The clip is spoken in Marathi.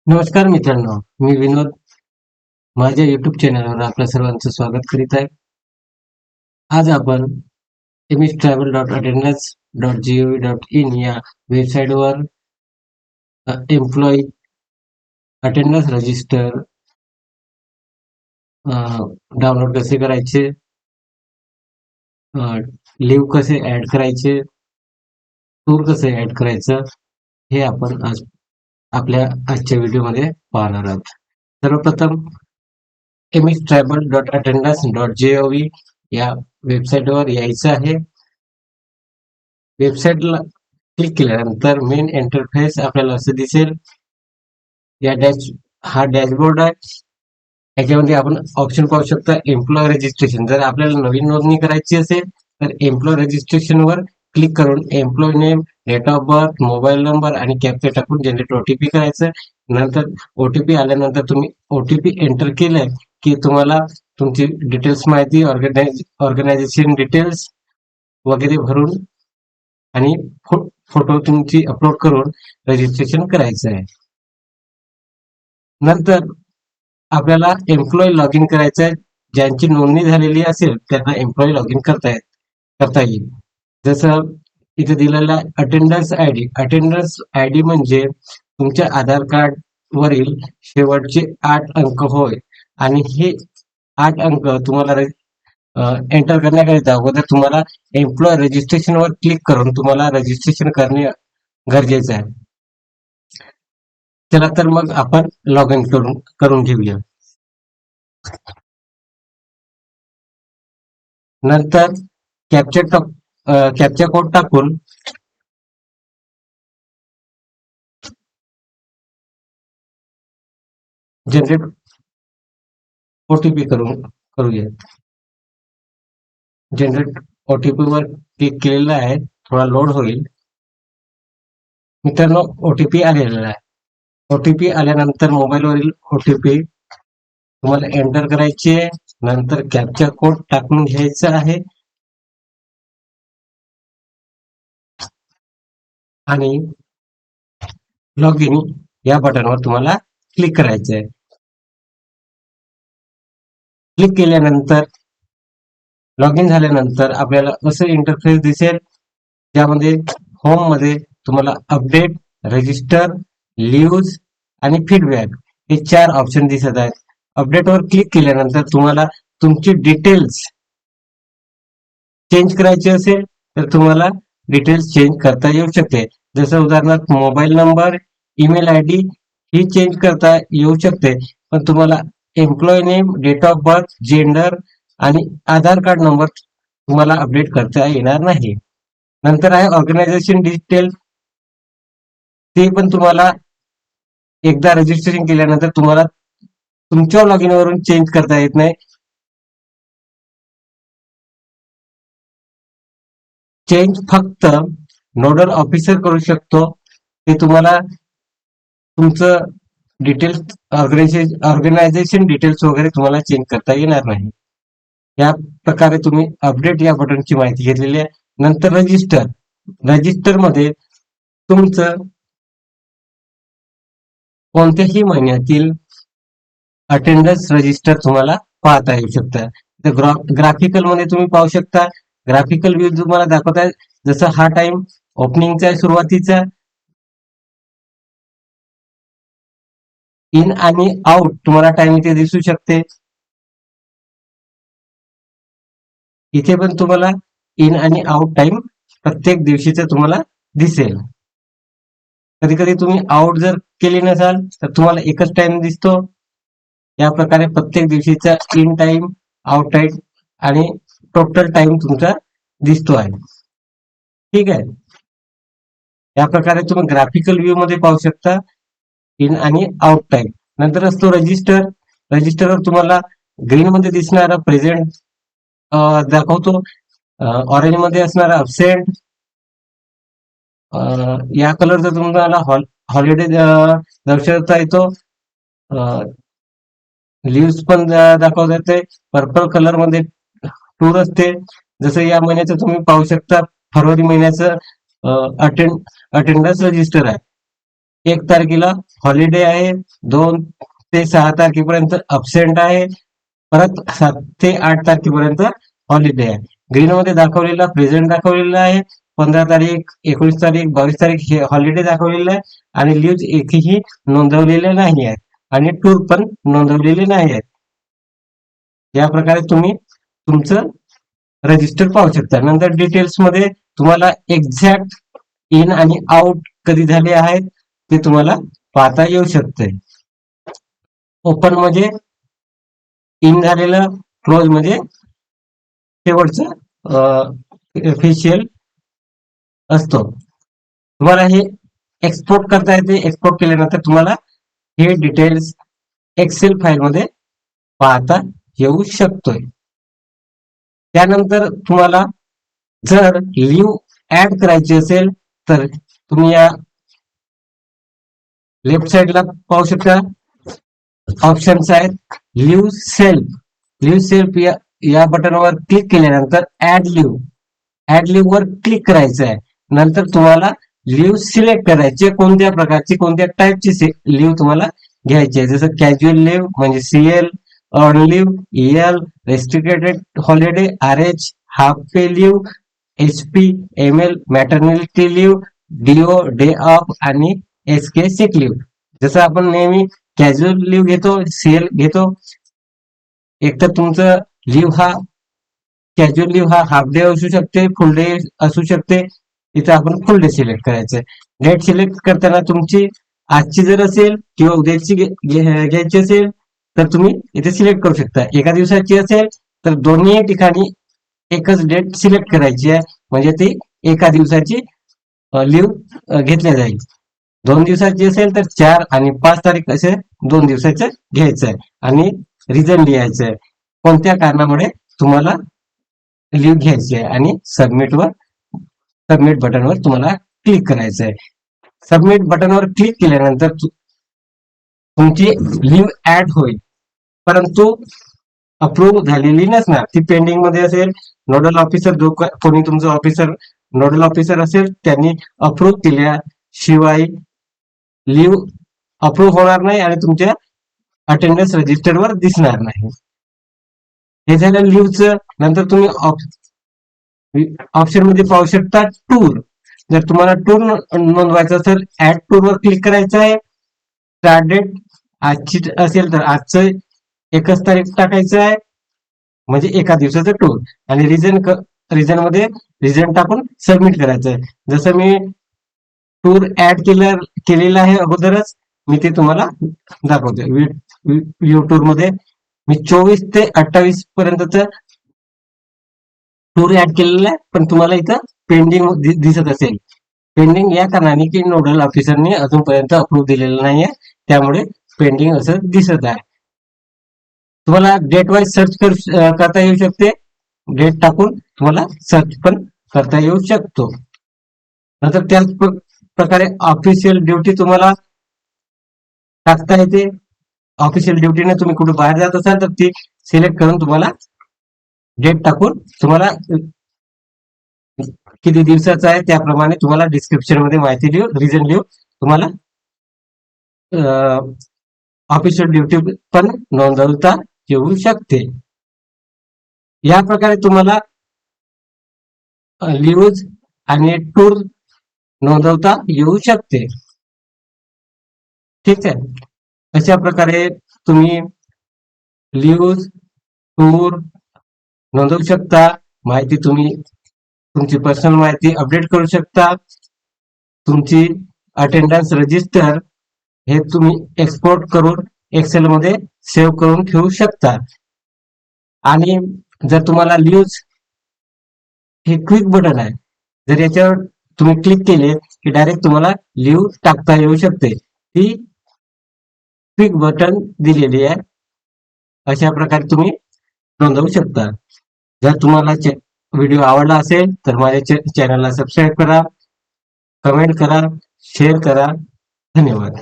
नमस्कार मित्रांनो, मी विनोद. माझ्या YouTube चॅनलवर आपल्या सर्वांचं स्वागत करीत आहे. आज आपण mstravel.attendance.gov.in या वेबसाईटवर एम्प्लॉई अटेंडन्स रजिस्टर डाउनलोड कसे करायचे, लिव्ह कसे ऍड करायचे, टूर कसे ऍड करायचं, हे आपण आज आपल्या आजच्या व्हिडिओमध्ये पाहणार आहोत. सर्वप्रथम mstravel.attendance.gov या वेबसाईटवर यायचं आहे. वेबसाईटला क्लिक केल्यानंतर मेन इंटरफेस आपल्याला असं दिसेल. हा डॅशबोर्ड आहे. याच्यामध्ये आपण ऑप्शन पाहू शकता एम्प्लॉय रजिस्ट्रेशन. जर आपल्याला नवीन नोंदणी करायची असेल तर एम्प्लॉय रजिस्ट्रेशन वर क्लिक करून employ name, date of birth, mobile number आणि कॅप्चा टाकून जनरेट ओटीपी करायचं. नंतर ओटीपी आल्यानंतर तुम्ही ओटीपी एंटर केलाय की तुम्हाला तुमची डिटेल्स माहिती, ऑर्गनायझेशन डिटेल्स वगैरे भरून आणि फोटो तुमची अपलोड करून रजिस्ट्रेशन करायचं आहे. नंतर आपल्याला एम्प्लॉय लॉग इन करायचं आहे. ज्यांची नोंदणी झालेली असेल त्यांना एम्प्लॉय लॉग इन करता येईल. जसं इथे दिलेला अटेंडन्स आयडी म्हणजे तुमच्या आधार कार्ड वरील शेवटचे 8 अंक होय. आणि हे 8 अंक तुम्हाला एंटर करण्याकरिता अगोदर तुम्हाला एम्प्लॉय रजिस्ट्रेशन वर क्लिक करून तुम्हाला रजिस्ट्रेशन करणे गरजेचं आहे. चला तर मग आपण लॉग इन करून घेऊया. नंतर कॅप्चा कोड टाकून जनरेट ओटीपी करूया. जनरेट ओटीपी वर क्लिक केलेलं आहे. थोडा लोड होईल. मित्रांनो, ओटीपी आलेला आहे. ओटीपी आल्यानंतर मोबाईलवरील ओटीपी तुम्हाला एंटर करायची आहे. नंतर कॅप्चा कोड टाकून घ्यायचा आहे आणि लॉग इन या बटनवर तुम्हाला क्लिक करायचं आहे. क्लिक केल्यानंतर लॉग इन झाल्यानंतर आपल्याला असं इंटरफेस दिसेल, ज्यामध्ये होम मध्ये तुम्हाला अपडेट, रजिस्टर, न्यूज आणि फीडबॅक हे 4 ऑप्शन दिसत आहेत. अपडेटवर क्लिक केल्यानंतर तुम्हाला तुमची डिटेल्स चेंज करायची असेल तर तुम्हाला डिटेल्स चेंज करता येऊ शकते. जसं उदाहरणार्थ मोबाईल नंबर, ईमेल आयडी ही चेंज करता येऊ शकते. पण तुम्हाला employ name, date of birth, gender आणि आधार कार्ड नंबर तुम्हाला अपडेट करता येणार नाही. नंतर आहे ऑर्गनायझेशन डिटेल. ते पण तुम्हाला एकदा रजिस्ट्रेशन केल्यानंतर तुम्हाला तुमच्या लॉग इन वरून चेंज करता येत नाही. चेंज फक्त नोडल ऑफिसर करू शकतो. ते तुम्हाला तुमचं डिटेल्स, ऑर्गनायझेशन डिटेल्स वगैरे तुम्हाला चेंज करता येणार नाही. या प्रकारे तुम्ही अपडेट या बटनची माहिती घेतलेली आहे. नंतर रजिस्टर मध्ये तुमचं कोणत्याही महिन्यातील अटेंडन्स रजिस्टर तुम्हाला पाहता येऊ शकतं. ग्राफिकल मध्ये तुम्ही पाहू शकता. ग्राफिकल व्ह्यू तुम्हाला दाखवत आहे. जसं हा टाइम ओपनिंगचा आहे, सुरुवातीचा, इन आणि आउट तुम्हाला टाइम इथे दिसू शकते. इथे पण तुम्हाला इन आणि आउट टाइम प्रत्येक दिवशीचा तुम्हाला दिसेल. कधी कधी तुम्ही आउट जर केले नसाल तर तुम्हाला एकच टाइम दिसतो. या प्रकारे प्रत्येक दिवशीचा इन टाइम, आउट टाइम आणि टोटल टाइम तुमचा दिसतो आहे. ठीक आहे. या प्रकारे तुम्ही ग्राफिकल व्ह्यू मध्ये पाहू शकता इन आणि आउट टाइम. नंतर असतो रजिस्टरवर तुम्हाला ग्रीन मध्ये दिसणारा प्रेझेंट दाखवतो. ऑरेंज मध्ये असणारा अब्सेंट, या कलरचा तुम्हाला हॉलिडे दर्शवता येतो. लिव्स पण दाखवता येते. पर्पल कलर मध्ये टूर असते. जसं या महिन्याचं तुम्ही पाहू शकता, फरवरी महिन्याचं अटेंडन्स रजिस्टर आहे. 1 तारखेला हॉलिडे आहे, 2 ते 6 तारखेपर्यंत अब्सेंट आहे, परत 7 ते 8 तारखेपर्यंत हॉलिडे आहे. ग्रीन मध्ये दाखवलेला प्रेझेंट दाखवलेला आहे. 15 तारीख, 19 तारीख, 22 तारीख हे हॉलिडे दाखवलेले आहे आणि लीव्ह एकही नोंदवलेले नाही आहेत आणि टूर पण नोंदवलेले नाही आहेत. या प्रकारे तुम्ही तुमचं रजिस्टर पाहू शकता. नंतर डिटेल्स मध्ये तुम्हाला एक्झॅक्ट इन आणि आउट कधी झाले आहेत ते तुम्हाला पाहता येऊ शकते. ओपन म्हणजे इन झालेलं, क्लोज म्हणजे शेवटचं फेशियल असतो. तुम्हाला हे एक्सपोर्ट करता येते. एक्सपोर्ट केल्यानंतर तुम्हाला हे डिटेल्स एक्सेल फाईल मध्ये पाहता येऊ शकतोय. त्यानंतर तुम्हाला जर लिव्ह ऍड करायची असेल तर तुम्ही या लेफ्ट साइडला पाहू शकता ऑप्शन्स आहेत. लिव्ह सेल्फ या बटनवर क्लिक केल्यानंतर ऍड लिव्ह वर क्लिक करायचं आहे. नंतर तुम्हाला लिव्ह सिलेक्ट करायचे, कोणत्या प्रकारची कोणत्या टाईपची लिव्ह तुम्हाला घ्यायची आहे. जसं कॅज्युअल लिव्ह म्हणजे CL, earn leave, EL, restricted holiday, RH, half pay leave, HP, ML, maternity leave, DO, day off आणि एसके सिक लिव्ह. जसं आपण नेहमी कॅज्युअल लिव्ह घेतो, सीएल घेतो. एक तर तुमचं लिव्ह हा कॅज्युअल लिव्ह हा हाफ डे असू शकते, फुल डे असू शकते. इथे आपण फुल डे सिलेक्ट करायचंय. डेट सिलेक्ट करताना तुमची आजची जर असेल किंवा उद्याची घ्यायची असेल तर तुम्ही इथे सिलेक्ट करू शकता. एका दिवसाची असेल तर दोन्ही ठिकाणी एकच डेट सिलेक्ट करायची आहे, म्हणजे ती एका दिवसाची लिव्ह घेतल्या जाईल. 2 दिवसाची असेल तर 4 आणि 5 तारीख असे 2 दिवसाचं घ्यायचं आहे आणि रिझन लिहायचं आहे, कोणत्या कारणामुळे तुम्हाला लिव्ह घ्यायची आहे आणि सबमिट बटनवर तुम्हाला क्लिक करायचं आहे. सबमिट बटनवर क्लिक केल्यानंतर तुमची लिव्ह ऍड होईल, परंतु अप्रूव्ह झालेली नसणार. ती पेंडिंग मध्ये असेल. नोडल ऑफिसर जो कोणी तुमचा ऑफिसर नोडल ऑफिसर असेल त्यांनी अप्रूव्ह केल्याशिवाय लिव्ह अप्रूव्ह होणार नाही आणि तुमच्या अटेंडन्स रजिस्टरवर दिसणार नाही. हे झालं लिव्हचं. नंतर तुम्ही ऑप्शन मध्ये पाहू शकता टूर. जर तुम्हाला टूर नोंदवायचं असेल ऍड टूर वर क्लिक करायचं आहे. स्टार्ट डेट आजची असेल तर आजचं 1 तारीख टाकायचं आहे, म्हणजे एका दिवसाचं टूर. आणि रिझन मध्ये रिझन टाकून सबमिट करायचं आहे. जसं मी टूर ऍड केलेला आहे अगोदरच, मी ते तुम्हाला दाखवते. व्ह्यू टूर मध्ये मी 24 ते 28 पर्यंतच टूर ऍड केलेला आहे, पण तुम्हाला इथं पेंडिंग दिसत असेल. पेंडिंग या कारणाने की नोडल ऑफिसरने अजूनपर्यंत अप्रूव्ह दिलेलं नाहीये, त्यामुळे पेंडिंग असं दिसत आहे. तुम्हाला डेट वाईज सर्च करता येऊ शकते. डेट टाकून तुम्हाला सर्च पण करता येऊ शकतो. नंतर त्याच प्रकारे ऑफिशियल ड्युटी तुम्हाला टाकता येते. ऑफिशियल ड्युटीने तुम्ही कुठे बाहेर जात असाल तर ती सिलेक्ट करून तुम्हाला डेट टाकून तुम्हाला किती दिवसाचा आहे त्याप्रमाणे तुम्हाला डिस्क्रिप्शन मध्ये माहिती देऊ, रिझन देऊ, तुम्हाला ऑफिशियल ड्युटी पण नोंदवता येऊ शकते. या प्रकारे तुम्हाला लिव्ह आणि टूर नोंदवता येऊ शकते. ठीक आहे. अशा प्रकारे तुम्ही लिव्ह टूर नोंदवू शकता. माहिती तुम्ही तुमची पर्सनल माहिती अपडेट करू शकता. तुमची अटेंडन्स रजिस्टर हे तुम्ही एक्सपोर्ट करून एक्सेल मध्ये सेव्ह करून ठेवू शकता. आणि जर तुम्हाला लिव्ह हे क्विक बटन आहे, जर याच्यावर तुम्ही क्लिक केले की डायरेक्ट तुम्हाला लिव्ह टाकता येऊ शकते. ती क्विक बटन दिलेली आहे. अशा प्रकारे तुम्ही नोंदवू शकता. जर तुम्हाला व्हिडिओ आवडला असेल तर माझ्या चॅनलला सबस्क्राईब करा, कमेंट करा, शेअर करा. धन्यवाद.